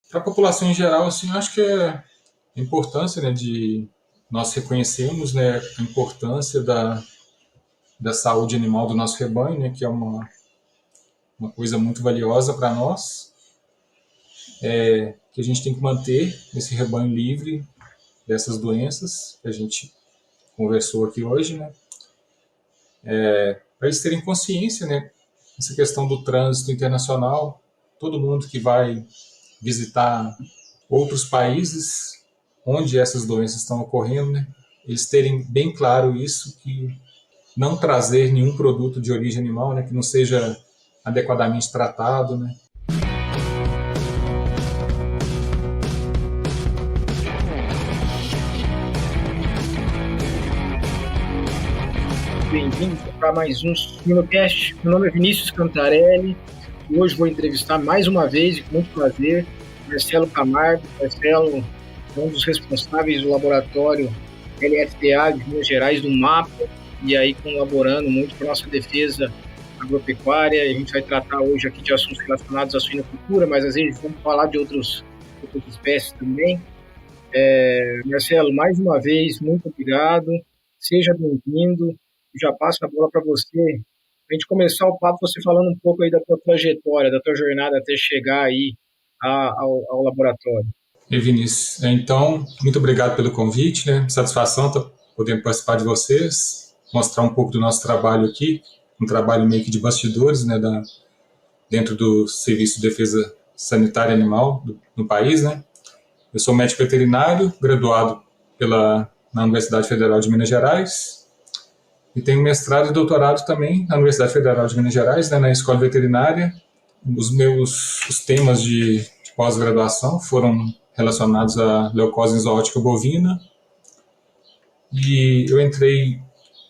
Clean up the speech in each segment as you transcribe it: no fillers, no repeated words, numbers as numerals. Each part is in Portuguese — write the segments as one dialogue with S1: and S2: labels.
S1: Para a população em geral, assim, eu acho que é a importância, né, de nós reconhecermos, né, a importância da saúde animal do nosso rebanho, né, que é uma coisa muito valiosa para nós, que a gente tem que manter esse rebanho livre dessas doenças que a gente conversou aqui hoje, né, para eles terem consciência, né, essa questão do trânsito internacional, todo mundo que vai visitar outros países onde essas doenças estão ocorrendo, né, eles terem bem claro isso, que não trazer nenhum produto de origem animal, né, que não seja adequadamente tratado, né.
S2: Bem-vindos para mais um Suinocast. Meu nome é Vinícius Cantarelli e hoje vou entrevistar mais uma vez, e com muito prazer, Marcelo Camargo. Marcelo é um dos responsáveis do laboratório LFDA de Minas Gerais, do MAPA, e aí colaborando muito com a nossa defesa agropecuária. A gente vai tratar hoje aqui de assuntos relacionados à suinocultura, mas às vezes vamos falar de outras espécies também. Marcelo, mais uma vez, muito obrigado. Seja bem-vindo. Já passo a bola para você. A gente começar o papo, você falando um pouco aí da tua trajetória, da tua jornada até chegar aí ao laboratório.
S1: E Vinícius, então, muito obrigado pelo convite, né, satisfação estar podendo participar de vocês, mostrar um pouco do nosso trabalho aqui, um trabalho meio que de bastidores, né, dentro do Serviço de Defesa Sanitária Animal no país, né. Eu sou médico veterinário, graduado na Universidade Federal de Minas Gerais, e tenho mestrado e doutorado também na Universidade Federal de Minas Gerais, né, na Escola Veterinária. Os temas de pós-graduação foram relacionados à leucose zoótica bovina, e eu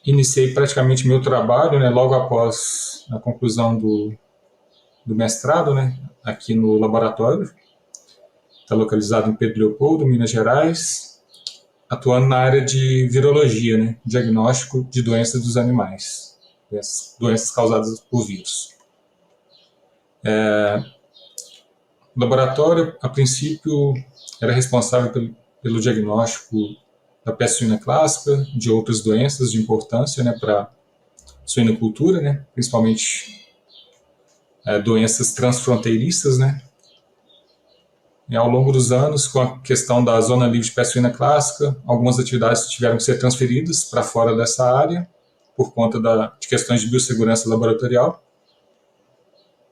S1: iniciei praticamente meu trabalho, né, logo após a conclusão do mestrado, né, aqui no laboratório. Está localizado em Pedro Leopoldo, Minas Gerais, atuando na área de virologia, né, diagnóstico de doenças dos animais, doenças causadas por vírus. O laboratório, a princípio, era responsável pelo diagnóstico da peste suína clássica, de outras doenças de importância, né, para a suinocultura, né, principalmente doenças transfronteiriças, né. E ao longo dos anos, com a questão da zona livre de peste suína clássica, algumas atividades tiveram que ser transferidas para fora dessa área, por conta de questões de biossegurança laboratorial.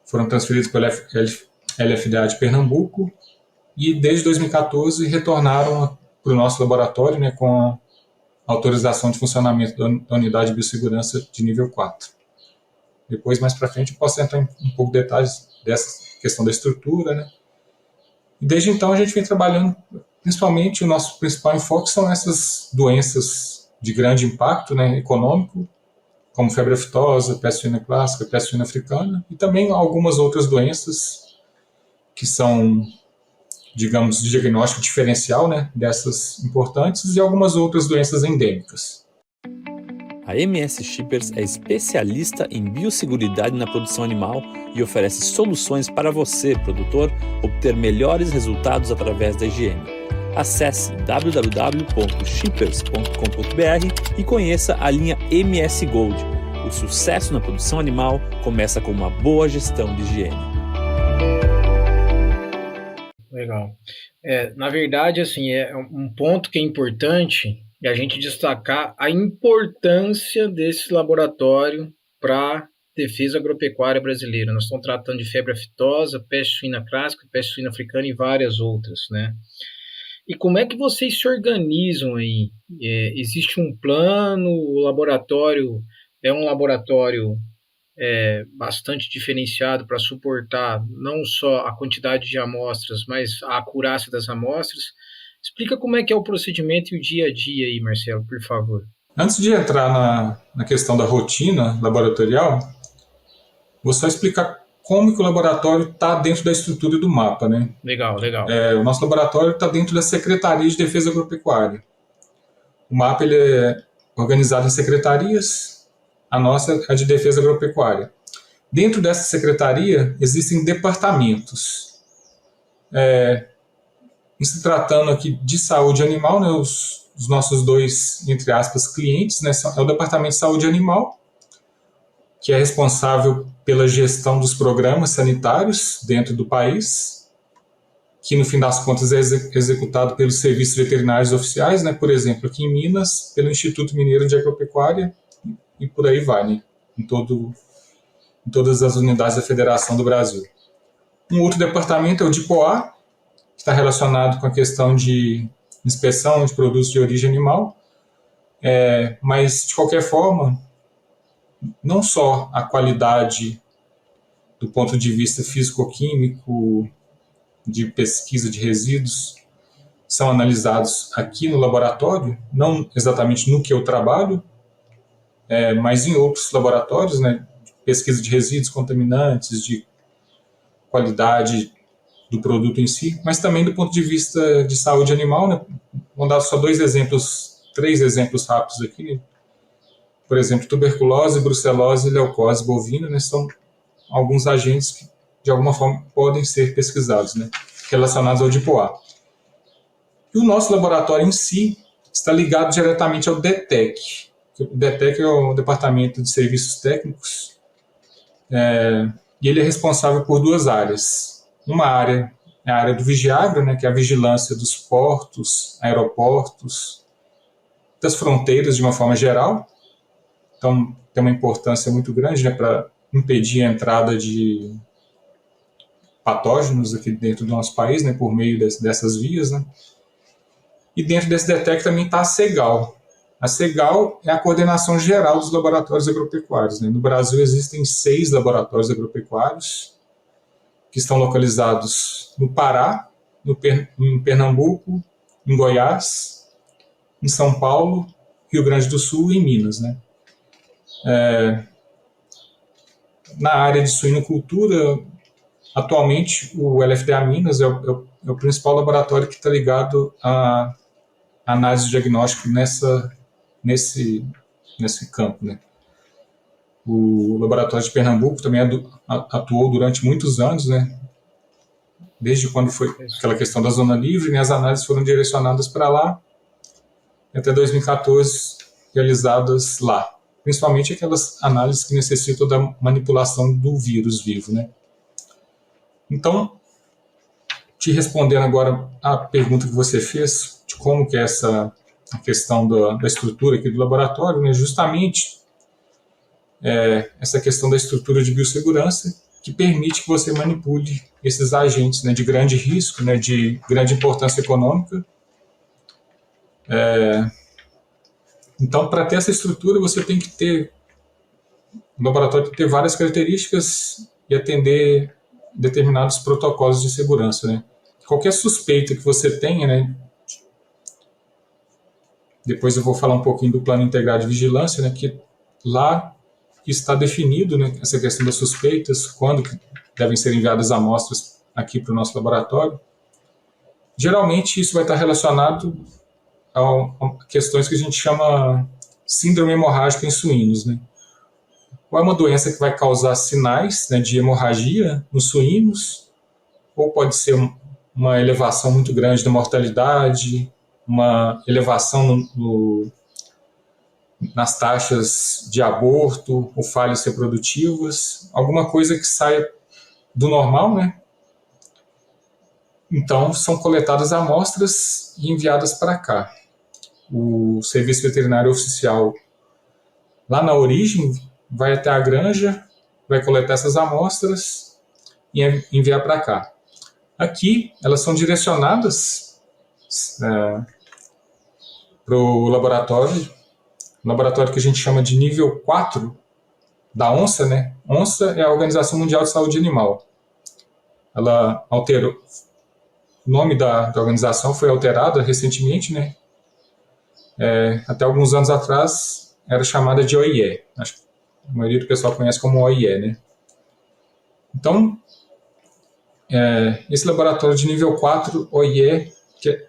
S1: Foram transferidas pela LFDA de Pernambuco, e desde 2014 retornaram para o nosso laboratório, né, com a autorização de funcionamento da unidade de biossegurança de nível 4. Depois, mais para frente, eu posso entrar em um pouco de detalhes dessa questão da estrutura, né. E desde então a gente vem trabalhando, principalmente o nosso principal enfoque são essas doenças de grande impacto, né, econômico, como febre aftosa, peste suína clássica, peste suína africana, e também algumas outras doenças que são, digamos, de diagnóstico diferencial, né, dessas importantes, e algumas outras doenças endêmicas.
S3: A MS Shippers é especialista em biosseguridade na produção animal e oferece soluções para você, produtor, obter melhores resultados através da higiene. Acesse www.shippers.com.br e conheça a linha MS Gold. O sucesso na produção animal começa com uma boa gestão de higiene.
S2: Legal. Na verdade, assim, é um ponto que é importante a gente destacar a importância desse laboratório para a defesa agropecuária brasileira. Nós estamos tratando de febre aftosa, peste suína clássica, peste suína africana e várias outras, né? E como é que vocês se organizam aí? Existe um plano? O laboratório é um laboratório bastante diferenciado para suportar não só a quantidade de amostras, mas a acurácia das amostras. Explica como é que é o procedimento e o dia a dia aí, Marcelo, por favor.
S1: Antes de entrar na questão da rotina laboratorial, vou só explicar como que o laboratório está dentro da estrutura do MAPA, né?
S2: Legal.
S1: O nosso laboratório está dentro da Secretaria de Defesa Agropecuária. O MAPA ele é organizado em secretarias, a nossa é a de Defesa Agropecuária. Dentro dessa secretaria existem departamentos. Em se tratando aqui de saúde animal, né, os nossos dois, entre aspas, clientes, né, é o Departamento de Saúde Animal, que é responsável pela gestão dos programas sanitários dentro do país, que no fim das contas é executado pelos serviços veterinários oficiais, né, por exemplo, aqui em Minas, pelo Instituto Mineiro de Agropecuária, e por aí vai, né, em todas as unidades da Federação do Brasil. Um outro departamento é o DIPOA, que está relacionado com a questão de inspeção de produtos de origem animal, mas, de qualquer forma, não só a qualidade do ponto de vista físico-químico, de pesquisa de resíduos, são analisados aqui no laboratório, não exatamente no que eu trabalho, mas em outros laboratórios, né, de pesquisa de resíduos contaminantes, de qualidade do produto em si, mas também do ponto de vista de saúde animal, né? Vou dar só 3 exemplos rápidos aqui, né? Por exemplo, tuberculose, brucelose e leucose bovina, né? São alguns agentes que, de alguma forma, podem ser pesquisados, né? Relacionados ao DIPOA. E o nosso laboratório em si está ligado diretamente ao DETEC. O DETEC é o Departamento de Serviços Técnicos, e ele é responsável por 2 áreas. Uma área é a área do Vigiagro, né, que é a vigilância dos portos, aeroportos, das fronteiras de uma forma geral. Então, tem uma importância muito grande, né, para impedir a entrada de patógenos aqui dentro do nosso país, né, por meio dessas vias, né. E dentro desse DETEC também está a CEGAL. A CEGAL é a coordenação geral dos laboratórios agropecuários, né. No Brasil existem 6 laboratórios agropecuários, que estão localizados no Pará, em Pernambuco, em Goiás, em São Paulo, Rio Grande do Sul e em Minas, né? Na área de suinocultura, atualmente o LFDA Minas é o principal laboratório que está ligado à análise de diagnóstico nesse campo, né? O laboratório de Pernambuco também atuou durante muitos anos, né? Desde quando foi aquela questão da zona livre, né? As análises foram direcionadas para lá, e até 2014 realizadas lá. Principalmente aquelas análises que necessitam da manipulação do vírus vivo, né? Então, te respondendo agora a pergunta que você fez, de como que é a questão da estrutura aqui do laboratório, né? Justamente essa questão da estrutura de biossegurança que permite que você manipule esses agentes, né, de grande risco, né, de grande importância econômica. Então, para ter essa estrutura, você tem que ter o laboratório tem que ter várias características e atender determinados protocolos de segurança, né? Qualquer suspeita que você tenha, né, depois eu vou falar um pouquinho do plano integrado de vigilância, né, que lá está definido, né, essa questão das suspeitas, quando devem ser enviadas amostras aqui para o nosso laboratório. Geralmente isso vai estar relacionado a questões que a gente chama síndrome hemorrágica em suínos, né? Ou é uma doença que vai causar sinais, né, de hemorragia nos suínos, ou pode ser uma elevação muito grande da mortalidade, uma elevação nas taxas de aborto ou falhas reprodutivas, alguma coisa que saia do normal, né? Então, são coletadas amostras e enviadas para cá. O Serviço Veterinário Oficial, lá na origem, vai até a granja, vai coletar essas amostras e enviar para cá. Aqui, elas são direcionadas para o laboratório que a gente chama de nível 4 da ONSA, né? ONSA é a Organização Mundial de Saúde Animal. Ela alterou, o nome da organização foi alterado recentemente, né? Até alguns anos atrás era chamada de OIE. Acho que a maioria do pessoal conhece como OIE, né? Então, esse laboratório de nível 4, OIE, que é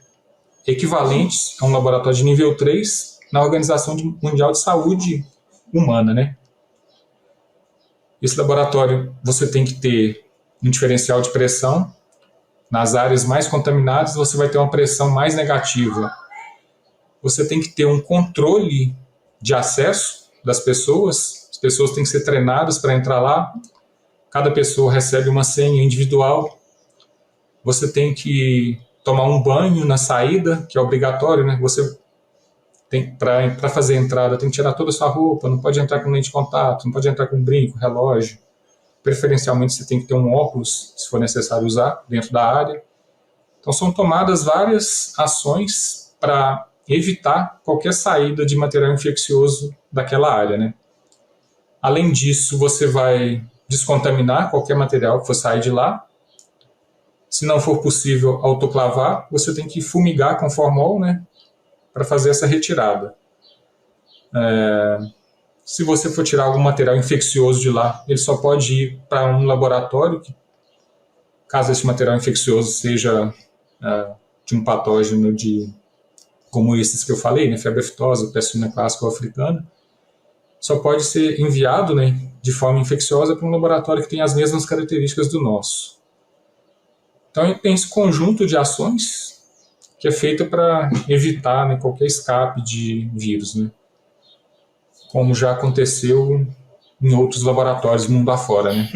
S1: equivalente a um laboratório de nível 3 na Organização Mundial de Saúde Humana, né? Esse laboratório, você tem que ter um diferencial de pressão nas áreas mais contaminadas, você vai ter uma pressão mais negativa. Você tem que ter um controle de acesso das pessoas, as pessoas têm que ser treinadas para entrar lá, cada pessoa recebe uma senha individual, você tem que tomar um banho na saída, que é obrigatório, né? Você tem, para fazer a entrada, tem que tirar toda a sua roupa, não pode entrar com lente de contato, não pode entrar com brinco, relógio. Preferencialmente você tem que ter um óculos, se for necessário usar, dentro da área. Então são tomadas várias ações para evitar qualquer saída de material infeccioso daquela área, né? Além disso, você vai descontaminar qualquer material que for sair de lá. Se não for possível autoclavar, você tem que fumigar com formol, né, para fazer essa retirada. Se você for tirar algum material infeccioso de lá, ele só pode ir para um laboratório, caso esse material infeccioso seja de um patógeno como esses que eu falei, né, febre aftosa, peste suína clássica ou africana, só pode ser enviado, né, de forma infecciosa para um laboratório que tem as mesmas características do nosso. Então tem esse conjunto de ações que é feito para evitar, né, qualquer escape de vírus, né, como já aconteceu em outros laboratórios mundo afora, né.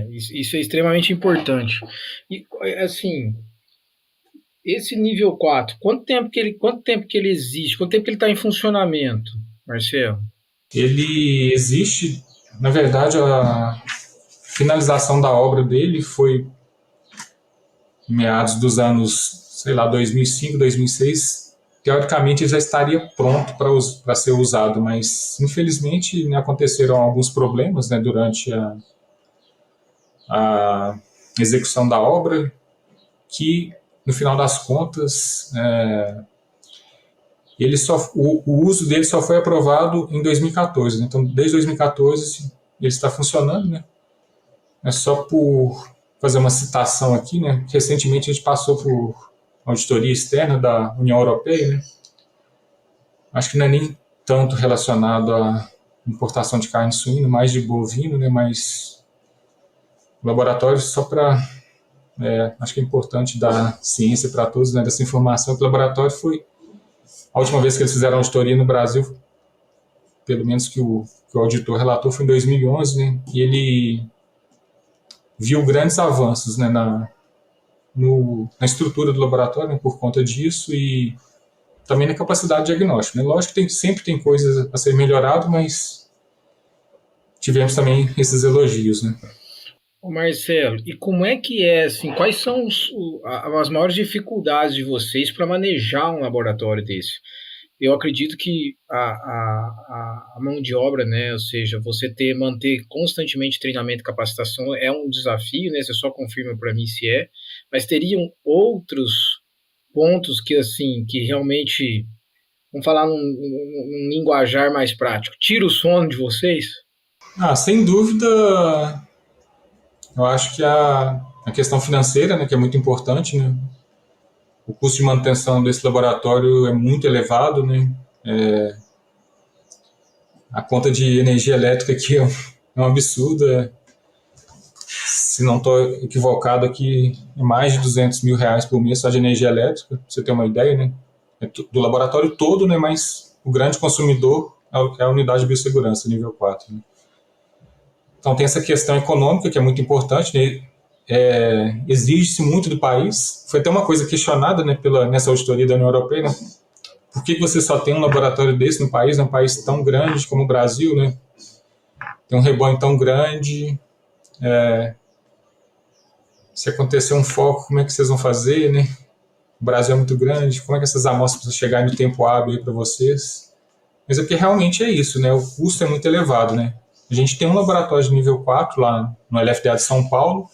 S2: Isso é extremamente importante. E, assim, esse nível 4, quanto tempo que ele existe? Quanto tempo que ele está em funcionamento, Marcelo?
S1: Ele existe, na verdade, a finalização da obra dele foi em meados dos anos, sei lá, 2005, 2006. Teoricamente ele já estaria pronto para ser usado, mas infelizmente, né, aconteceram alguns problemas, né, durante a execução da obra, que no final das contas o uso dele só foi aprovado em 2014, né? Então desde 2014 ele está funcionando, né? É só por fazer uma citação aqui, né? Recentemente a gente passou por auditoria externa da União Europeia, né? Acho que não é nem tanto relacionado à importação de carne suína, mais de bovino, né? Mas o laboratório, só para... acho que é importante dar ciência para todos, né, dessa informação, que o laboratório foi... A última vez que eles fizeram auditoria no Brasil, pelo menos que o auditor relatou, foi em 2011, né? E ele viu grandes avanços, né, na estrutura do laboratório, né, por conta disso, e também na capacidade de diagnóstico, né? Lógico que sempre tem coisas a ser melhorado, mas tivemos também esses elogios, né?
S2: Marcelo, e como é que assim, quais são as maiores dificuldades de vocês para manejar um laboratório desse? Eu acredito que a mão de obra, né, ou seja, manter constantemente treinamento e capacitação é um desafio, né, você só confirma para mim se é, mas teriam outros pontos que, assim, que realmente, vamos falar num linguajar mais prático, tira o sono de vocês?
S1: Sem dúvida, eu acho que a questão financeira, né, que é muito importante, né? O custo de manutenção desse laboratório é muito elevado, né? A conta de energia elétrica aqui é um absurdo. Se não estou equivocado aqui, é mais de R$200 mil por mês só de energia elétrica, para você ter uma ideia, né? É do laboratório todo, né? Mas o grande consumidor é a unidade de biossegurança, nível 4. Né? Então tem essa questão econômica que é muito importante, né? Exige-se muito do país. Foi até uma coisa questionada, né, nessa auditoria da União Europeia, né? Por que você só tem um laboratório desse no país, num país tão grande como o Brasil, né? Tem um rebanho tão grande. Se acontecer um foco, como é que vocês vão fazer, né? O Brasil é muito grande, como é que essas amostras precisam chegar no tempo hábil para vocês? Mas é porque realmente é isso, né? O custo é muito elevado, né? A gente tem um laboratório de nível 4 lá no LFDA de São Paulo,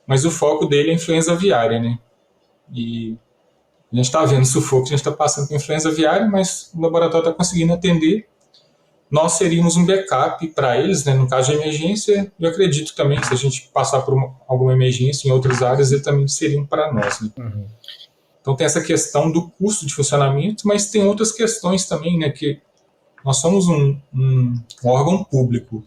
S1: mas o foco dele é influenza aviária, né? E a gente está vendo o sufoco que a gente está passando com influenza aviária, mas o laboratório está conseguindo atender. Nós seríamos um backup para eles, né, no caso de emergência. Eu acredito também que se a gente passar por alguma emergência em outras áreas, eles também seriam para nós. Né?
S2: Uhum.
S1: Então tem essa questão do custo de funcionamento, mas tem outras questões também, né, que nós somos um órgão público.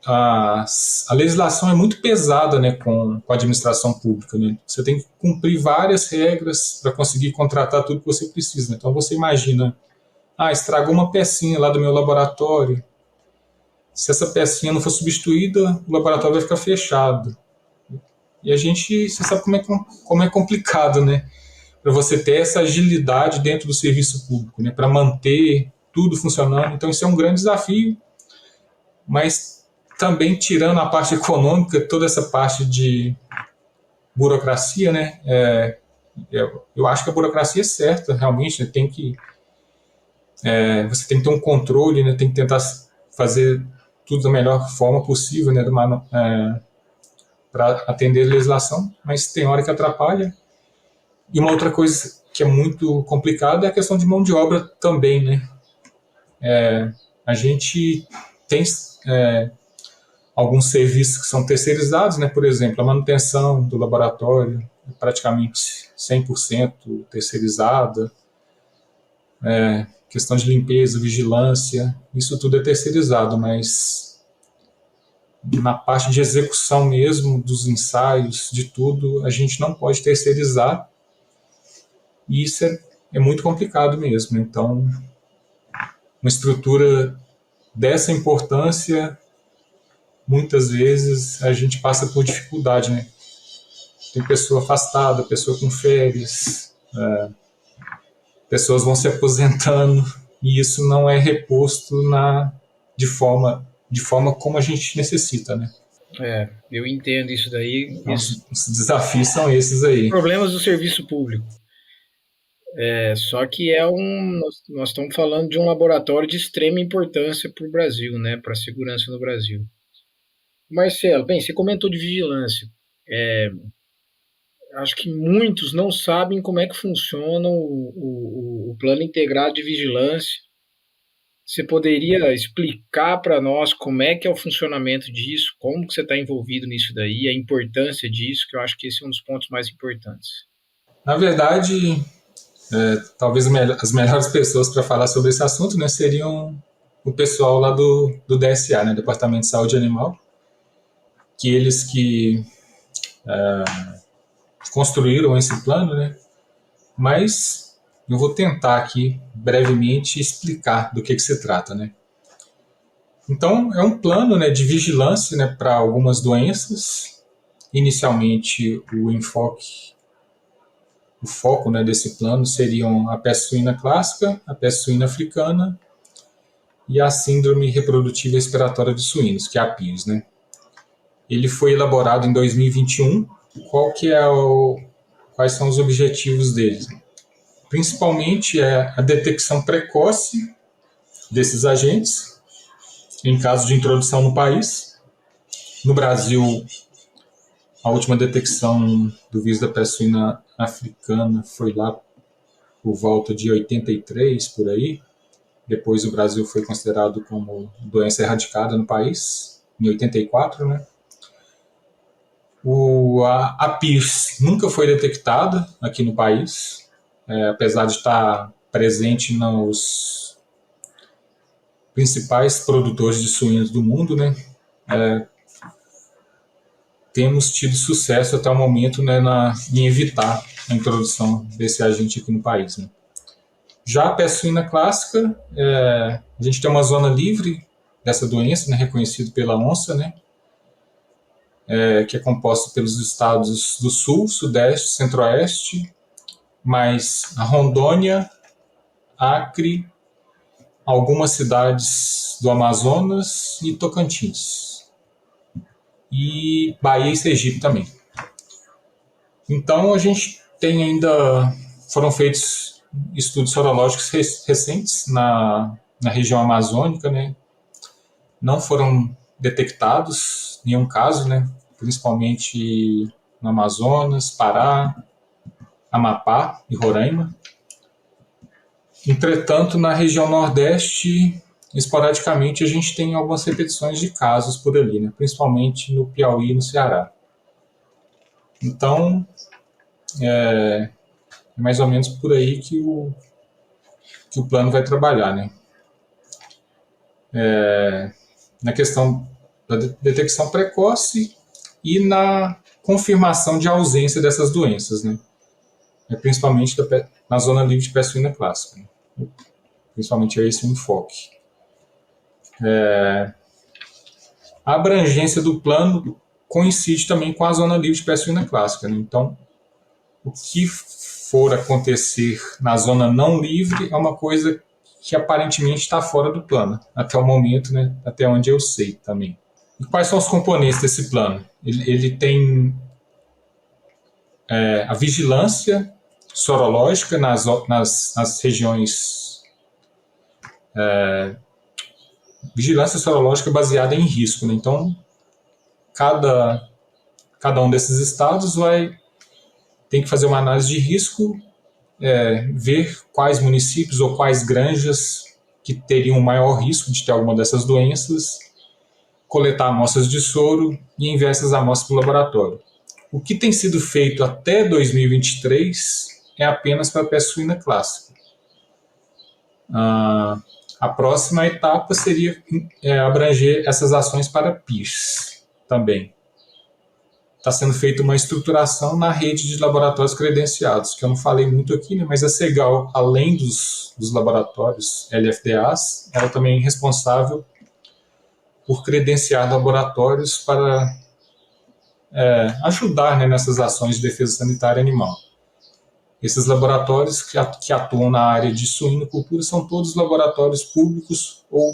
S1: a legislação é muito pesada, né, com a administração pública, né? Você tem que cumprir várias regras para conseguir contratar tudo que você precisa, né? Então você imagina, estragou uma pecinha lá do meu laboratório. Se essa pecinha não for substituída, o laboratório vai ficar fechado. E você sabe como é complicado, né? Para você ter essa agilidade dentro do serviço público, né? Para manter tudo funcionando. Então isso é um grande desafio, mas também tirando a parte econômica, toda essa parte de burocracia, né? Eu acho que a burocracia é certa, realmente, né? Você tem que ter um controle, né? Tem que tentar fazer tudo da melhor forma possível, né? Para atender a legislação, mas tem hora que atrapalha. E uma outra coisa que é muito complicada é a questão de mão de obra também, né? A gente tem alguns serviços que são terceirizados, né? Por exemplo, a manutenção do laboratório é praticamente 100% terceirizada, questão de limpeza, vigilância, isso tudo é terceirizado, mas na parte de execução mesmo, dos ensaios, de tudo, a gente não pode terceirizar, e isso é muito complicado mesmo. Então, uma estrutura dessa importância, muitas vezes a gente passa por dificuldade, né? Tem pessoa afastada, pessoa com férias, pessoas vão se aposentando, e isso não é reposto de forma como a gente necessita, né?
S2: Eu entendo isso daí.
S1: Então, os desafios são esses aí.
S2: Problemas do serviço público. Só que nós estamos falando de um laboratório de extrema importância para o Brasil, né? Para a segurança no Brasil. Marcelo, bem, você comentou de vigilância. Acho que muitos não sabem como é que funciona o plano integrado de vigilância. Você poderia explicar para nós como é que é o funcionamento disso, como que você está envolvido nisso daí, a importância disso, que eu acho que esse é um dos pontos mais importantes.
S1: Na verdade, talvez as melhores pessoas para falar sobre esse assunto, né, seriam o pessoal lá do DSA, né, Departamento de Saúde Animal, que eles que construíram esse plano, né, mas eu vou tentar aqui brevemente explicar do que se trata, né. Então, é um plano, né, de vigilância, né, para algumas doenças. Inicialmente, o foco, né, desse plano seriam a peste suína clássica, a peste suína africana e a síndrome reprodutiva respiratória de suínos, que é a PIRS, né. Ele foi elaborado em 2021. Quais são os objetivos dele? Principalmente a detecção precoce desses agentes em caso de introdução no país. No Brasil, a última detecção do vírus da peste suína africana foi lá por volta de 83, por aí. Depois o Brasil foi considerado como doença erradicada no país, em 84, né? A PIRS nunca foi detectada aqui no país, apesar de estar presente nos principais produtores de suínos do mundo, né? Temos tido sucesso até o momento, né, em evitar a introdução desse agente aqui no país, né? Já a peste suína clássica, a gente tem uma zona livre dessa doença, né, reconhecida pela ONSA, né, que é composta pelos estados do Sul, Sudeste, Centro-Oeste, mais a Rondônia, Acre, algumas cidades do Amazonas e Tocantins. E Bahia e Sergipe também. Então, a gente tem foram feitos estudos sorológicos recentes na região amazônica, né? Não foram detectados nenhum caso, né? Principalmente no Amazonas, Pará, Amapá e Roraima. Entretanto, na região Nordeste, esporadicamente, a gente tem algumas repetições de casos por ali, né? Principalmente no Piauí e no Ceará. Então, é mais ou menos por aí que o plano vai trabalhar, né? Na questão da detecção precoce e na confirmação de ausência dessas doenças, né? Principalmente na zona livre de peste suína clássica. Né? Principalmente é esse o enfoque. A abrangência do plano coincide também com a zona livre de peste suína clássica. Né? Então, o que for acontecer na zona não livre é uma coisa que aparentemente está fora do plano, até o momento, né? Até onde eu sei também. E quais são os componentes desse plano? Ele tem a vigilância sorológica nas regiões... vigilância sorológica baseada em risco. Né? Então, cada um desses estados tem que fazer uma análise de risco, ver quais municípios ou quais granjas que teriam maior risco de ter alguma dessas doenças, coletar amostras de soro e enviar essas amostras para o laboratório. O que tem sido feito até 2023 é apenas para a peste suína clássica. A próxima etapa seria abranger essas ações para PIRS também. Está sendo feita uma estruturação na rede de laboratórios credenciados, que eu não falei muito aqui, né, mas a Cegal, além dos laboratórios LFDAs, ela também é responsável por credenciar laboratórios para ajudar, né, nessas ações de defesa sanitária animal. Esses laboratórios que atuam na área de suinocultura são todos laboratórios públicos ou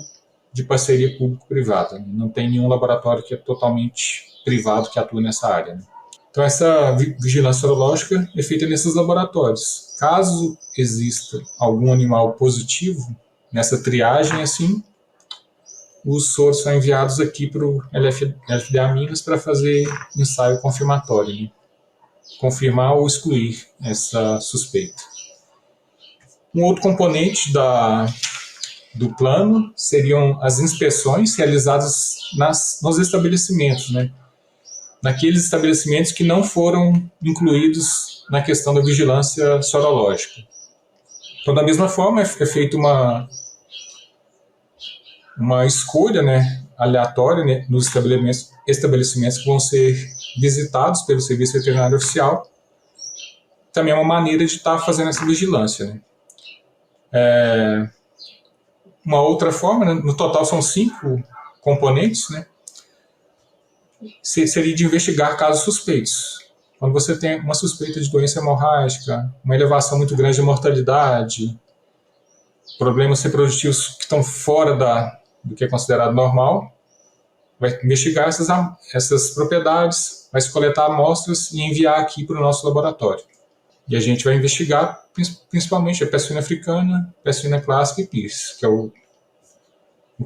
S1: de parceria público-privada. Não tem nenhum laboratório que é totalmente privado que atua nessa área. Né? Então, essa vigilância sorológica é feita nesses laboratórios. Caso exista algum animal positivo nessa triagem, assim, os soros são enviados aqui para o LFDA Minas para fazer ensaio confirmatório, né? Confirmar ou excluir essa suspeita. Um outro componente do plano seriam as inspeções realizadas nos estabelecimentos, né? Naqueles estabelecimentos que não foram incluídos na questão da vigilância sorológica. Então, da mesma forma, é feita uma escolha, né, aleatória, né, nos estabelecimentos que vão ser visitados pelo Serviço Veterinário Oficial. Também é uma maneira de estar fazendo essa vigilância. Né? Uma outra forma, né, no total são 5 componentes, né, seria de investigar casos suspeitos. Quando você tem uma suspeita de doença hemorrágica, uma elevação muito grande de mortalidade, problemas reprodutivos que estão fora do que é considerado normal, vai investigar essas propriedades, vai coletar amostras e enviar aqui para o nosso laboratório. E a gente vai investigar principalmente a peste suína africana, peste suína clássica e PIRS, que é o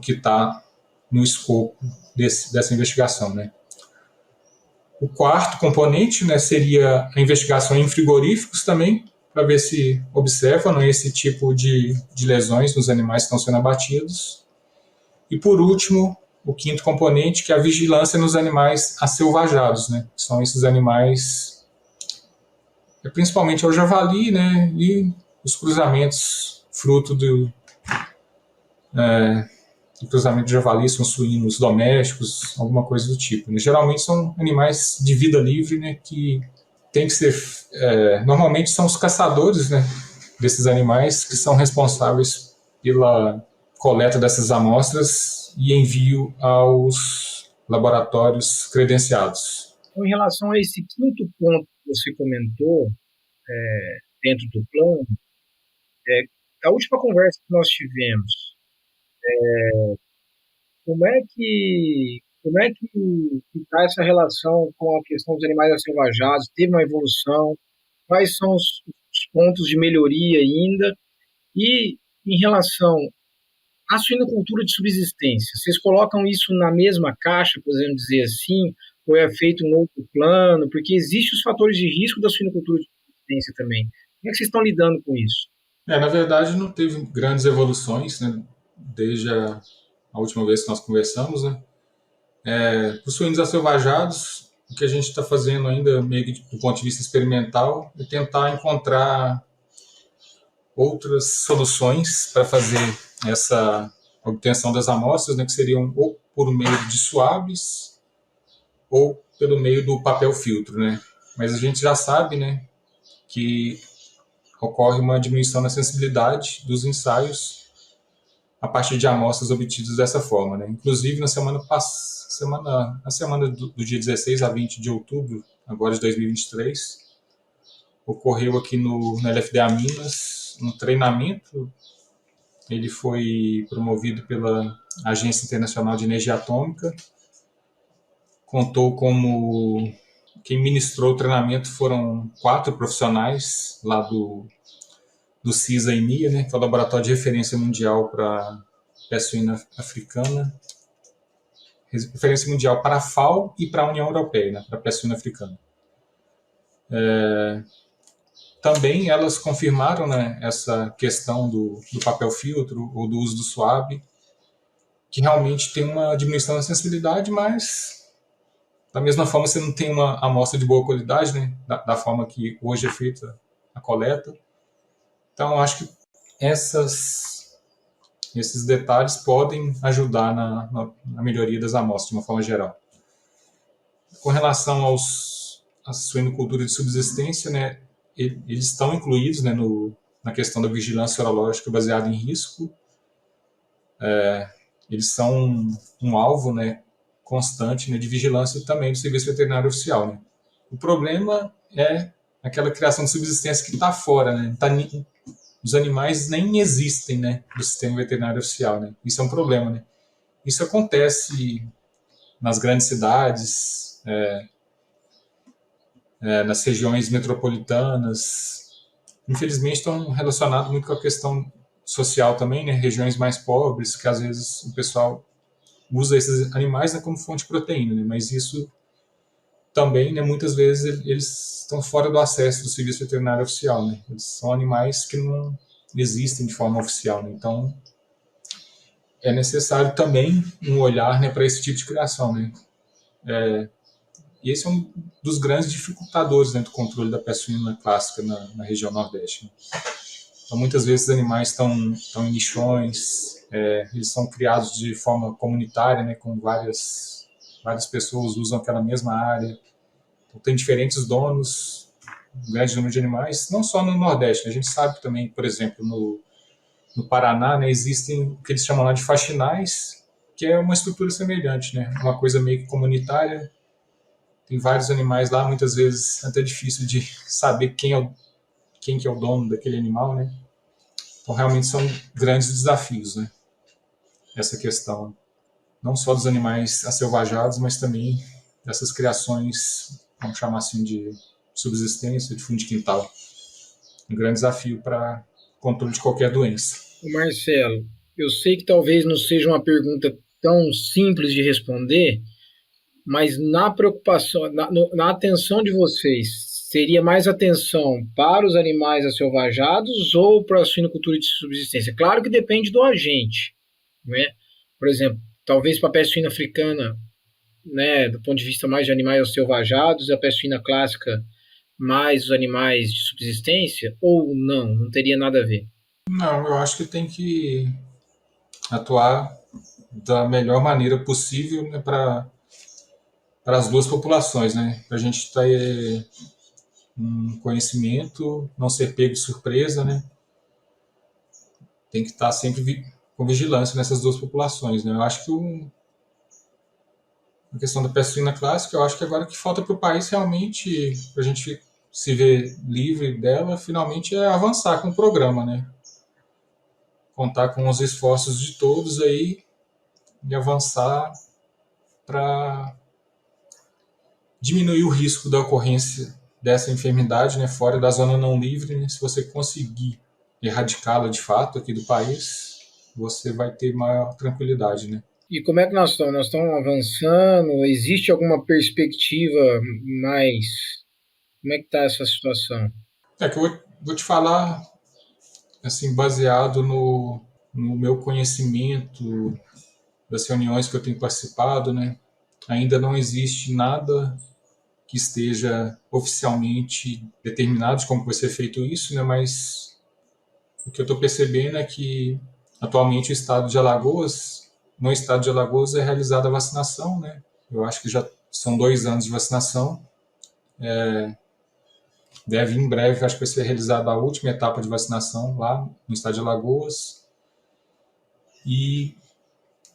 S1: que está no escopo dessa investigação. Né? O quarto componente, né, seria a investigação em frigoríficos também, para ver se observam, né, esse tipo de lesões nos animais que estão sendo abatidos. E por último, o quinto componente, que é a vigilância nos animais acelvajados, né, que são esses animais, principalmente o javali, né, e os cruzamentos fruto do cruzamento de javali, são suínos domésticos, alguma coisa do tipo. Né. Geralmente são animais de vida livre, né, que tem que ser... normalmente são os caçadores, né, desses animais que são responsáveis pela coleta dessas amostras e envio aos laboratórios credenciados.
S2: Em relação a esse quinto ponto que você comentou, dentro do plano, a última conversa que nós tivemos, como é que está essa relação com a questão dos animais acelvajados? Teve uma evolução? Quais são os pontos de melhoria ainda? E em relação à suinocultura de subsistência, vocês colocam isso na mesma caixa, podemos dizer assim, ou é feito um outro plano? Porque existem os fatores de risco da suinocultura de subsistência também. Como é que vocês estão lidando com isso?
S1: Na verdade, não teve grandes evoluções, né, desde a última vez que nós conversamos. Né. Para os suínos acelvajados, o que a gente está fazendo ainda, meio que do ponto de vista experimental, é tentar encontrar outras soluções para fazer essa obtenção das amostras, né, que seriam ou por meio de suaves ou pelo meio do papel filtro, né? Mas a gente já sabe, né, que ocorre uma diminuição na sensibilidade dos ensaios a partir de amostras obtidas dessa forma, né? Inclusive, na semana do dia 16 a 20 de outubro, agora de 2023, ocorreu aqui na LFDA Minas um treinamento. Ele foi promovido pela Agência Internacional de Energia Atômica. Contou como quem ministrou o treinamento foram 4 profissionais lá do CISA-EMEA, né, que é o Laboratório de Referência Mundial para Peste Suína Africana, referência mundial para a FAO e para a União Europeia, né, para a peste suína africana. Também elas confirmaram, né, essa questão do papel filtro ou do uso do suave, que realmente tem uma diminuição da sensibilidade, mas da mesma forma você não tem uma amostra de boa qualidade, né, da forma que hoje é feita a coleta. Então, eu acho que esses detalhes podem ajudar na melhoria das amostras, de uma forma geral. Com relação à suinocultura de subsistência, né, eles estão incluídos, né, na questão da vigilância sorológica baseada em risco. Eles são um alvo, né, constante, né, de vigilância também do Serviço Veterinário Oficial. Né. O problema é aquela criação de subsistência que está fora, né, os animais nem existem, né, do sistema veterinário oficial, né. Isso é um problema, né. Isso acontece nas grandes cidades, nas regiões metropolitanas. Infelizmente estão relacionados muito com a questão social também, né, regiões mais pobres, que às vezes o pessoal usa esses animais, né, como fonte de proteína, né, mas isso também, né, muitas vezes eles estão fora do acesso do serviço veterinário oficial, né? Eles são animais que não existem de forma oficial, né? Então é necessário também um olhar, né, para esse tipo de criação, né? E esse é um dos grandes dificultadores, né, do controle da peste suína clássica na região Nordeste, né? Então muitas vezes os animais estão em nichões, eles são criados de forma comunitária, né, com várias pessoas usam aquela mesma área. Então, tem diferentes donos, um grande número de animais, não só no Nordeste. Né? A gente sabe também, por exemplo, no Paraná, né, existem o que eles chamam lá de faxinais, que é uma estrutura semelhante, né? Uma coisa meio que comunitária. Tem vários animais lá, muitas vezes até difícil de saber quem que é o dono daquele animal, né? Então, realmente são grandes desafios, né? Essa questão, não só dos animais acelvajados, mas também dessas criações, vamos chamar assim, de subsistência, de fundo de quintal. Um grande desafio para controle de qualquer doença.
S2: Marcelo, eu sei que talvez não seja uma pergunta tão simples de responder, mas na preocupação, na atenção de vocês, seria mais atenção para os animais acelvajados ou para a suinocultura de subsistência? Claro que depende do agente, né? Por exemplo, talvez para a peste suína africana, né, do ponto de vista mais de animais acelvajados, a peste suína clássica mais os animais de subsistência, ou não teria nada a ver?
S1: Não, eu acho que tem que atuar da melhor maneira possível, né, para as duas populações, né? Para a gente ter um conhecimento, não ser pego de surpresa, né? Tem que estar sempre com vigilância nessas duas populações, né? Eu acho que a questão da peste suína clássica, eu acho que agora o que falta para o país realmente, para a gente se ver livre dela, finalmente é avançar com o programa, né? Contar com os esforços de todos aí e avançar para diminuir o risco da ocorrência dessa enfermidade, né, fora da zona não livre, né? Se você conseguir erradicá-la de fato aqui do país, você vai ter maior tranquilidade, né?
S2: E como é que nós estamos? Nós estamos avançando? Existe alguma perspectiva mais? Como é que está essa situação?
S1: Que eu vou te falar, assim, baseado no meu conhecimento das reuniões que eu tenho participado, né? Ainda não existe nada que esteja oficialmente determinado de como vai ser feito isso, né? Mas o que eu estou percebendo é que atualmente o estado de Alagoas no estado de Alagoas é realizada a vacinação, né? Eu acho que já são 2 anos de vacinação. Deve, em breve, acho que vai ser realizada a última etapa de vacinação lá no estado de Alagoas. E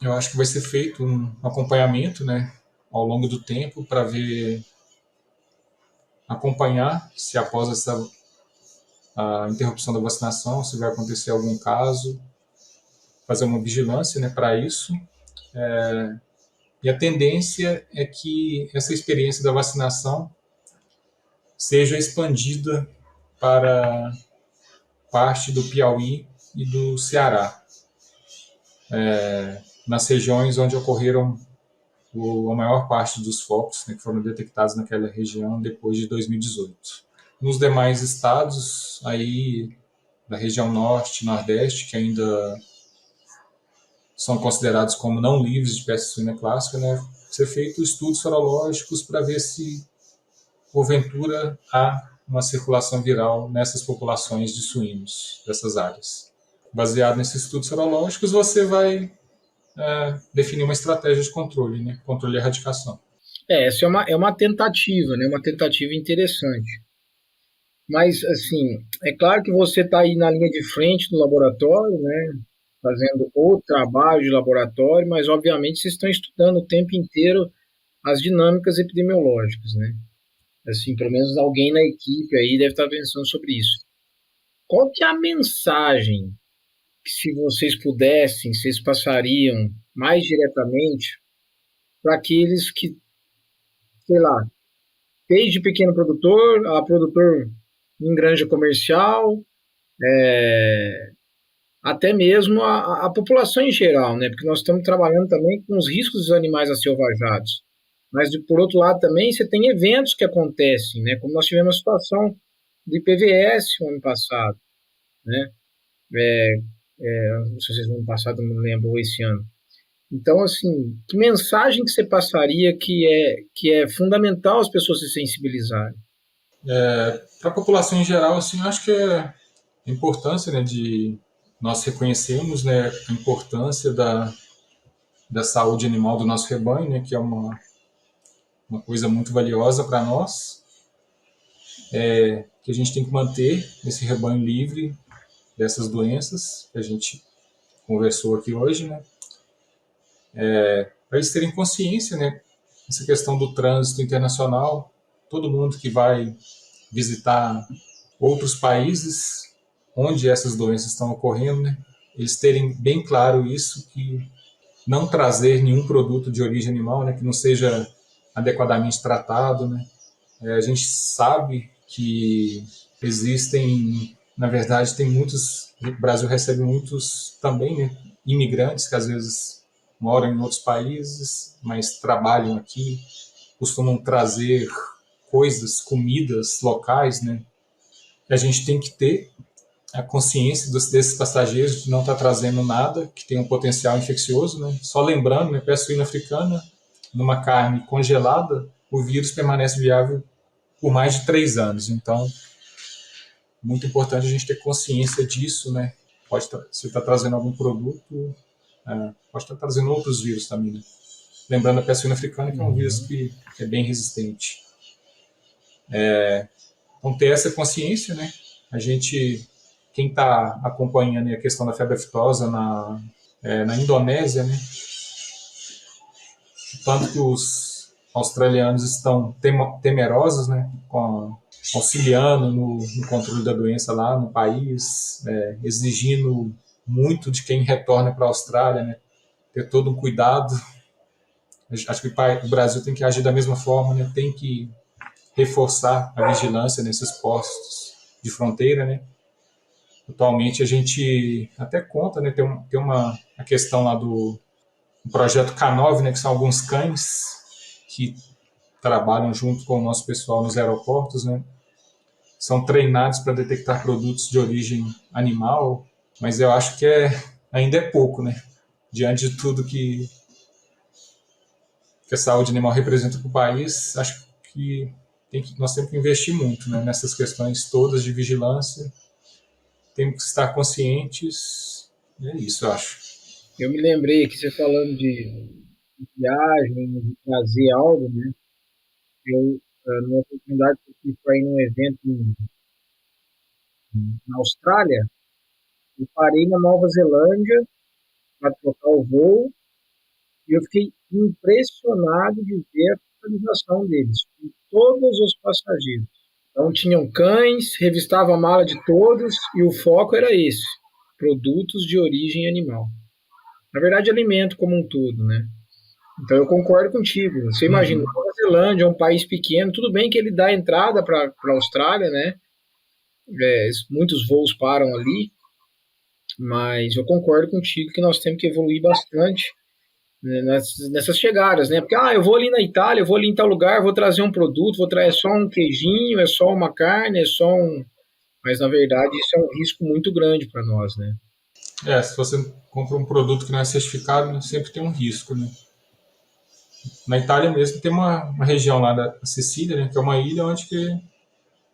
S1: eu acho que vai ser feito um acompanhamento, né, ao longo do tempo para acompanhar se após a interrupção da vacinação, se vai acontecer algum caso, fazer uma vigilância, né, para isso. E a tendência é que essa experiência da vacinação seja expandida para parte do Piauí e do Ceará, nas regiões onde ocorreram a maior parte dos focos, né, que foram detectados naquela região depois de 2018. Nos demais estados, aí da região norte e nordeste, que ainda são considerados como não livres de peste suína clássica, né, ser feito estudos sorológicos para ver se, porventura, há uma circulação viral nessas populações de suínos dessas áreas. Baseado nesses estudos sorológicos, você vai definir uma estratégia de controle, né? Controle e erradicação.
S2: Essa é uma tentativa, né? Uma tentativa interessante. Mas, assim, é claro que você está aí na linha de frente do laboratório, né? Fazendo o trabalho de laboratório, mas, obviamente, vocês estão estudando o tempo inteiro as dinâmicas epidemiológicas, né? Assim, pelo menos alguém na equipe aí deve estar pensando sobre isso. Qual que é a mensagem que, se vocês pudessem, vocês passariam mais diretamente para aqueles que, sei lá, desde pequeno produtor a produtor em granja comercial, até mesmo a população em geral, né? Porque nós estamos trabalhando também com os riscos dos animais acelvajados. Mas, por outro lado, também você tem eventos que acontecem, né? Como nós tivemos a situação de PVS o ano passado, né? Não sei se no ano passado, não lembro, ou esse ano. Então, assim, que mensagem que você passaria que é fundamental as pessoas se sensibilizarem?
S1: Para a população em geral, assim, eu acho que é a importância, né, de nós reconhecermos, né, a importância da saúde animal do nosso rebanho, né, que é uma coisa muito valiosa para nós, que a gente tem que manter esse rebanho livre dessas doenças que a gente conversou aqui hoje, né, para eles terem consciência, né, essa questão do trânsito internacional, todo mundo que vai visitar outros países onde essas doenças estão ocorrendo, né, eles terem bem claro isso, que não trazer nenhum produto de origem animal, né, que não seja adequadamente tratado, né. A gente sabe que existem, na verdade, tem muitos, o Brasil recebe muitos também, né, imigrantes que às vezes moram em outros países, mas trabalham aqui, costumam trazer coisas, comidas locais, né? A gente tem que ter a consciência desses passageiros de não estar trazendo nada que tenha um potencial infeccioso, né? Só lembrando, né, peste suína africana, numa carne congelada, o vírus permanece viável por mais de 3 anos. Então, muito importante a gente ter consciência disso, né? Se está trazendo algum produto, pode estar trazendo outros vírus também, né? Lembrando a peste suína africana, que é um vírus que é bem resistente. Então, ter essa consciência, né? A gente, quem está acompanhando a questão da febre aftosa na Indonésia, né? Tanto que os australianos estão temerosos, né? Auxiliando no controle da doença lá no país, exigindo muito de quem retorna para a Austrália, né? Ter todo um cuidado. Acho que o Brasil tem que agir da mesma forma, né? Tem que reforçar a vigilância nesses postos de fronteira, né? Atualmente a gente até conta, né? Tem a questão lá do projeto K9, né? Que são alguns cães que trabalham junto com o nosso pessoal nos aeroportos, né? São treinados para detectar produtos de origem animal, mas eu acho que ainda é pouco, né? Diante de tudo que a saúde animal representa para o país, acho que nós temos que investir muito, né, nessas questões todas de vigilância. Temos que estar conscientes. E é isso, eu acho.
S2: Eu me lembrei aqui, você falando de viagem, de trazer algo, né? Eu, numa oportunidade que eu fui para ir num evento na Austrália, eu parei na Nova Zelândia para trocar o voo e eu fiquei impressionado de ver a fiscalização deles, com todos os passageiros. Então tinham cães, revistava a mala de todos e o foco era esse, produtos de origem animal. Na verdade, alimento como um todo, né? Então eu concordo contigo. Você imagina,
S1: Uhum.
S2: Nova Zelândia é um país pequeno, tudo bem que ele dá entrada para a Austrália, né? Muitos voos param ali, mas eu concordo contigo que nós temos que evoluir bastante, né, nessas chegadas, né? Porque eu vou ali na Itália, eu vou ali em tal lugar, vou trazer um produto, vou trazer só um queijinho, é só uma carne, é só um. Mas na verdade isso é um risco muito grande para nós, né?
S1: Se você compra um produto que não é certificado, né, sempre tem um risco, né? Na Itália mesmo tem uma região lá da Sicília, né, que é uma ilha onde que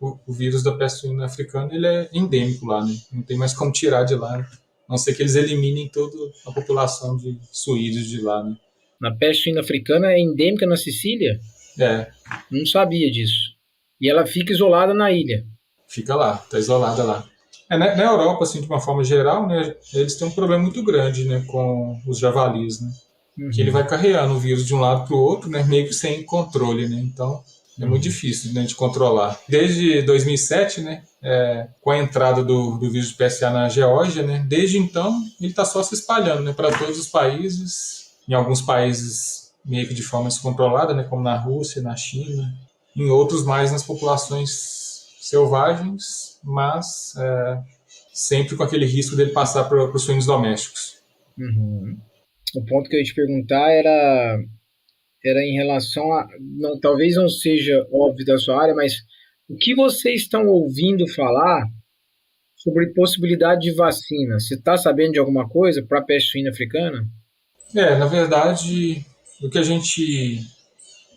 S1: o vírus da peste suína africana ele é endêmico lá, né? Não tem mais como tirar de lá, né? A não ser que eles eliminem toda a população de suínos de lá, né?
S2: Na peste suína africana é endêmica na Sicília?
S1: É,
S2: Não sabia disso. E ela fica isolada na ilha.
S1: fica lá, tá isolada lá. Na Europa, assim, de uma forma geral, né, eles têm um problema muito grande, né, com os javalis, né? Que ele
S2: Uhum,
S1: vai carregando o vírus de um lado para o outro, né, meio que sem controle, né? Então é muito
S2: uhum,
S1: difícil, né, de controlar. Desde 2007, né, com a entrada do vírus de PSA na Geórgia, né, desde então ele está só se espalhando, né, para todos os países. Em alguns países meio que de forma descontrolada, né, como na Rússia, na China. Em outros mais nas populações selvagens, mas sempre com aquele risco dele passar para os suínos domésticos.
S2: uhum. O ponto que eu ia te perguntar era em relação a. Não, talvez não seja óbvio da sua área, mas o que vocês estão ouvindo falar sobre possibilidade de vacina? Você está sabendo de alguma coisa para a peste suína africana?
S1: Na verdade, o que a gente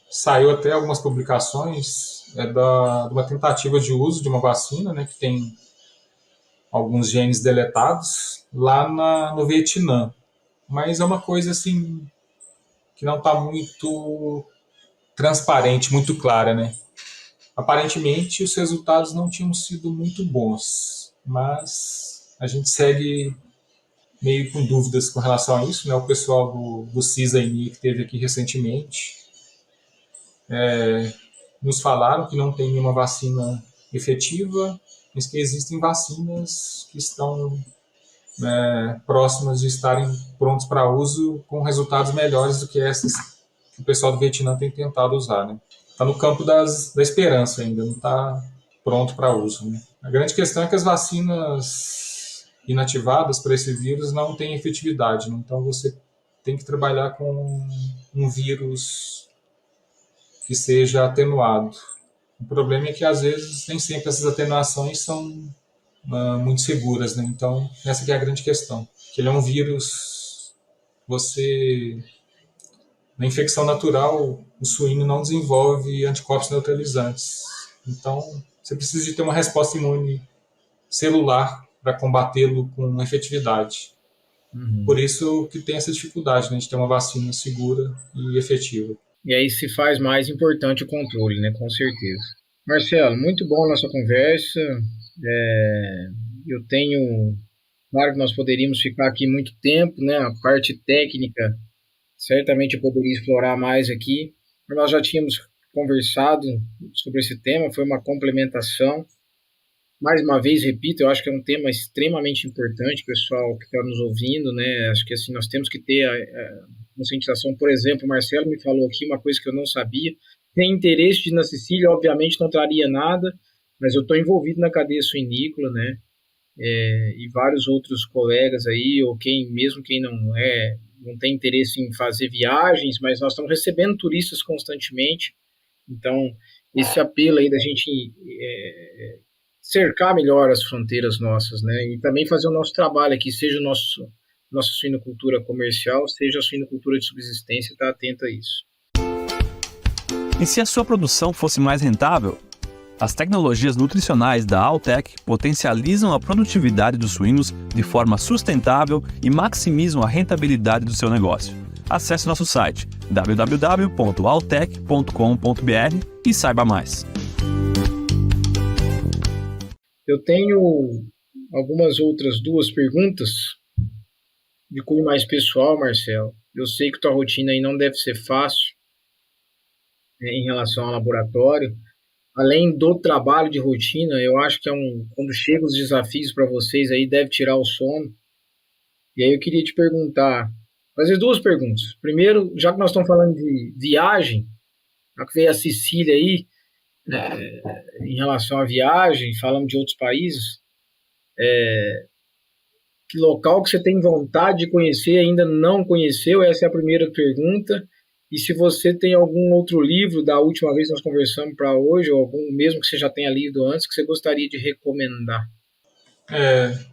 S1: saiu até algumas publicações de uma tentativa de uso de uma vacina, né, que tem alguns genes deletados lá no Vietnã. Mas é uma coisa assim que não está muito transparente, muito clara, né? Aparentemente os resultados não tinham sido muito bons, mas a gente segue meio com dúvidas com relação a isso, né? O pessoal do CISA-INI que esteve aqui recentemente nos falaram que não tem nenhuma vacina efetiva, mas que existem vacinas que estão próximas de estarem prontos para uso com resultados melhores do que essas que o pessoal do Vietnã tem tentado usar, né? Está no campo da esperança ainda, não está pronto para uso, né? A grande questão é que as vacinas inativadas para esse vírus não têm efetividade, né? Então você tem que trabalhar com um vírus que seja atenuado. O problema é que às vezes nem sempre essas atenuações são muito seguras, né? Então essa que é a grande questão. Que ele é um vírus, você na infecção natural o suíno não desenvolve anticorpos neutralizantes. Então você precisa de ter uma resposta imune celular para combatê-lo com efetividade. Por
S2: Uhum.
S1: isso que tem essa dificuldade, né, de ter uma vacina segura e efetiva.
S2: E aí se faz mais importante o controle, né? Com certeza. Marcelo, muito bom a nossa conversa. Eu tenho. Claro que nós poderíamos ficar aqui muito tempo, né? A parte técnica, certamente eu poderia explorar mais aqui, mas nós já tínhamos conversado sobre esse tema, foi uma complementação. Mais uma vez, repito, eu acho que é um tema extremamente importante, pessoal que está nos ouvindo, né? Acho que assim, nós temos que ter a conscientização. Por exemplo, o Marcelo me falou aqui uma coisa que eu não sabia. Tem interesse de ir na Sicília, obviamente não traria nada, mas eu estou envolvido na cadeia suinícola, né? E vários outros colegas aí, ou quem não tem interesse em fazer viagens, mas nós estamos recebendo turistas constantemente. Então, esse apelo aí da gente cercar melhor as fronteiras nossas, né? E também fazer o nosso trabalho aqui, seja nossa suinocultura comercial, seja a suinocultura de subsistência, estar atento a isso.
S3: E se a sua produção fosse mais rentável? As tecnologias nutricionais da Alltech potencializam a produtividade dos suínos de forma sustentável e maximizam a rentabilidade do seu negócio. Acesse nosso site www.alltech.com.br e saiba mais.
S2: Eu tenho algumas outras duas perguntas de cunho mais pessoal, Marcelo. Eu sei que tua rotina aí não deve ser fácil, né, em relação ao laboratório. Além do trabalho de rotina, eu acho que quando chegam os desafios para vocês aí, deve tirar o sono. E aí eu queria te perguntar, fazer duas perguntas. Primeiro, já que nós estamos falando de viagem, já que veio a Cecília aí, né, em relação à viagem, falamos de outros países, que local que você tem vontade de conhecer e ainda não conheceu? Essa é a primeira pergunta. E se você tem algum outro livro da última vez que nós conversamos para hoje, ou algum mesmo que você já tenha lido antes, que você gostaria de recomendar?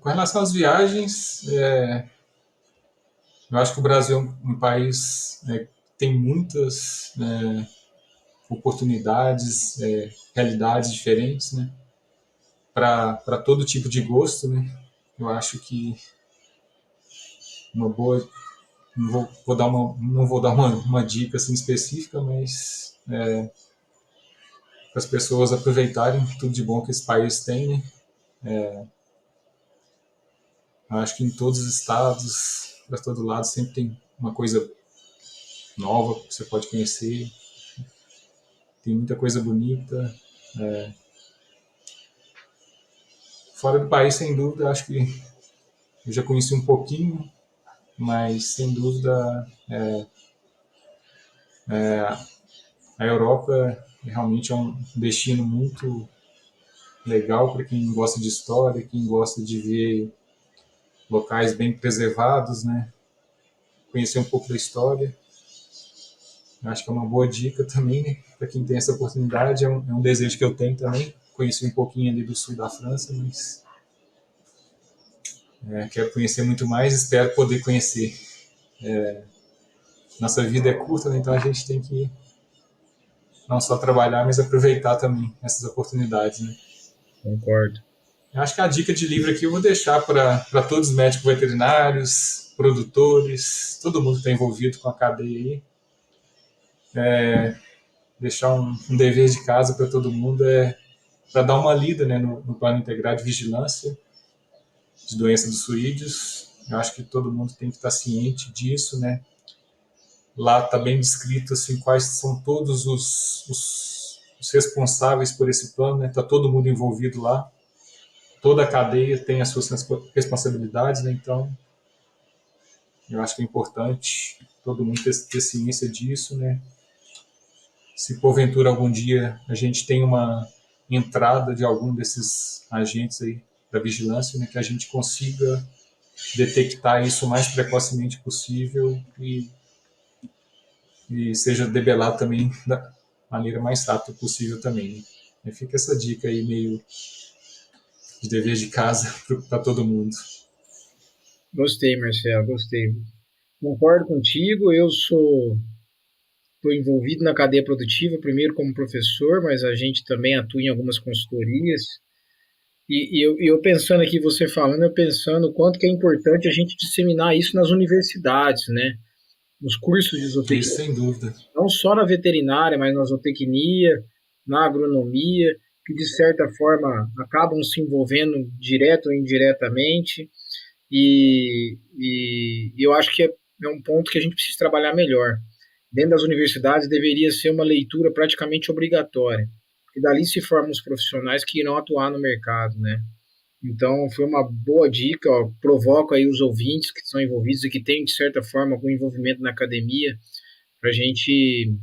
S1: Com relação às viagens, eu acho que o Brasil é um país que tem muitas oportunidades, realidades diferentes, né, para todo tipo de gosto, né. Eu acho que uma boa, não vou dar uma dica assim específica, mas para as pessoas aproveitarem tudo de bom que esse país tem, né. Eu acho que em todos os estados, para todo lado, sempre tem uma coisa nova que você pode conhecer. Tem muita coisa bonita. Fora do país, sem dúvida, acho que eu já conheci um pouquinho, mas sem dúvida a Europa realmente é um destino muito legal para quem gosta de história, quem gosta de ver locais bem preservados, né? Conhecer um pouco da história. Acho que é uma boa dica também, né? Para quem tem essa oportunidade. É um desejo que eu tenho também. Conheci um pouquinho ali do sul da França, mas quero conhecer muito mais, espero poder conhecer. Nossa vida é curta, né? Então a gente tem que não só trabalhar, mas aproveitar também essas oportunidades, né?
S2: Concordo.
S1: Eu acho que a dica de livro aqui eu vou deixar para todos os médicos veterinários, produtores, todo mundo que está envolvido com a cadeia aí. Deixar um dever de casa para todo mundo para dar uma lida, né, no plano integrado de vigilância de doença dos suídeos. Eu acho que todo mundo tem que estar ciente disso, né? Lá está bem descrito assim, quais são todos os responsáveis por esse plano, né? Está todo mundo envolvido lá. Toda a cadeia tem as suas responsabilidades, né? Então, eu acho que é importante todo mundo ter ciência disso, né? Se porventura algum dia a gente tem uma entrada de algum desses agentes aí da vigilância, né, que a gente consiga detectar isso o mais precocemente possível e seja debelado também da maneira mais rápida possível também, né? Fica essa dica aí meio de dever de casa para todo mundo.
S2: Gostei, Marcelo, gostei. Concordo contigo, estou envolvido na cadeia produtiva, primeiro como professor, mas a gente também atua em algumas consultorias. E eu pensando aqui, você falando, eu pensando o quanto que é importante a gente disseminar isso nas universidades, né? Nos cursos de zootecnia.
S1: Isso, sem dúvida.
S2: Não só na veterinária, mas na zootecnia, na agronomia, que de certa forma acabam se envolvendo direto ou indiretamente. E eu acho que é um ponto que a gente precisa trabalhar melhor. Dentro das universidades deveria ser uma leitura praticamente obrigatória, porque dali se formam os profissionais que irão atuar no mercado, né? Então foi uma boa dica, ó, provoco aí os ouvintes que estão envolvidos e que têm de certa forma algum envolvimento na academia, para a gente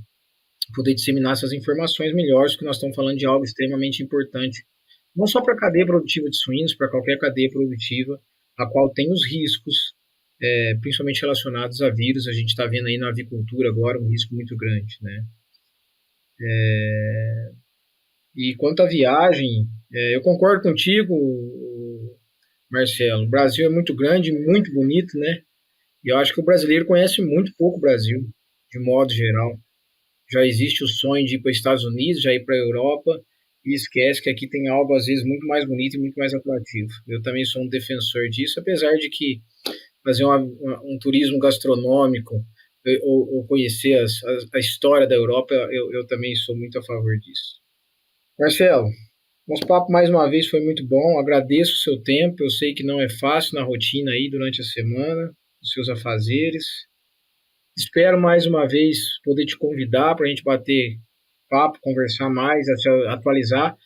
S2: poder disseminar essas informações melhores, porque nós estamos falando de algo extremamente importante, não só para a cadeia produtiva de suínos, para qualquer cadeia produtiva, a qual tem os riscos, principalmente relacionados a vírus. A gente está vendo aí na avicultura agora um risco muito grande, né? E quanto à viagem, eu concordo contigo, Marcelo. O Brasil é muito grande, muito bonito, né? E eu acho que o brasileiro conhece muito pouco o Brasil, de modo geral. Já existe o sonho de ir para os Estados Unidos, já ir para a Europa, e esquece que aqui tem algo, às vezes, muito mais bonito e muito mais atrativo. Eu também sou um defensor disso, apesar de que fazer um turismo gastronômico ou conhecer a história da Europa, eu também sou muito a favor disso. Marcelo, nosso papo mais uma vez foi muito bom, agradeço o seu tempo, eu sei que não é fácil na rotina aí durante a semana, os seus afazeres. Espero mais uma vez poder te convidar para a gente bater papo, conversar mais, atualizar.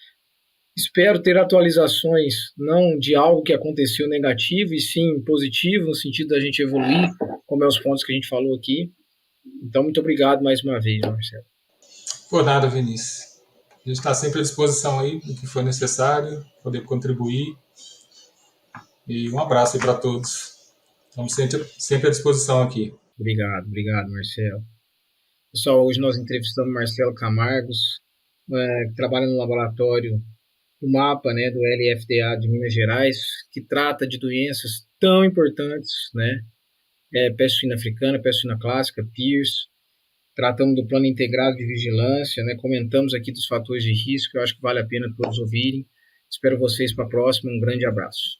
S2: Espero ter atualizações não de algo que aconteceu negativo, e sim positivo, no sentido da gente evoluir, como é os pontos que a gente falou aqui. Então, muito obrigado mais uma vez, Marcelo.
S1: Por nada, Vinícius. A gente está sempre à disposição aí, no que for necessário, poder contribuir. E um abraço aí para todos. Estamos sempre à disposição aqui.
S2: Obrigado, Marcelo. Pessoal, hoje nós entrevistamos Marcelo Camargos, que trabalha no laboratório do MAPA, né, do LFDA de Minas Gerais, que trata de doenças tão importantes, né, peste suína africana, peste suína clássica, PIRS. Tratamos do plano integrado de vigilância, né, comentamos aqui dos fatores de risco, eu acho que vale a pena todos ouvirem. Espero vocês para a próxima, um grande abraço.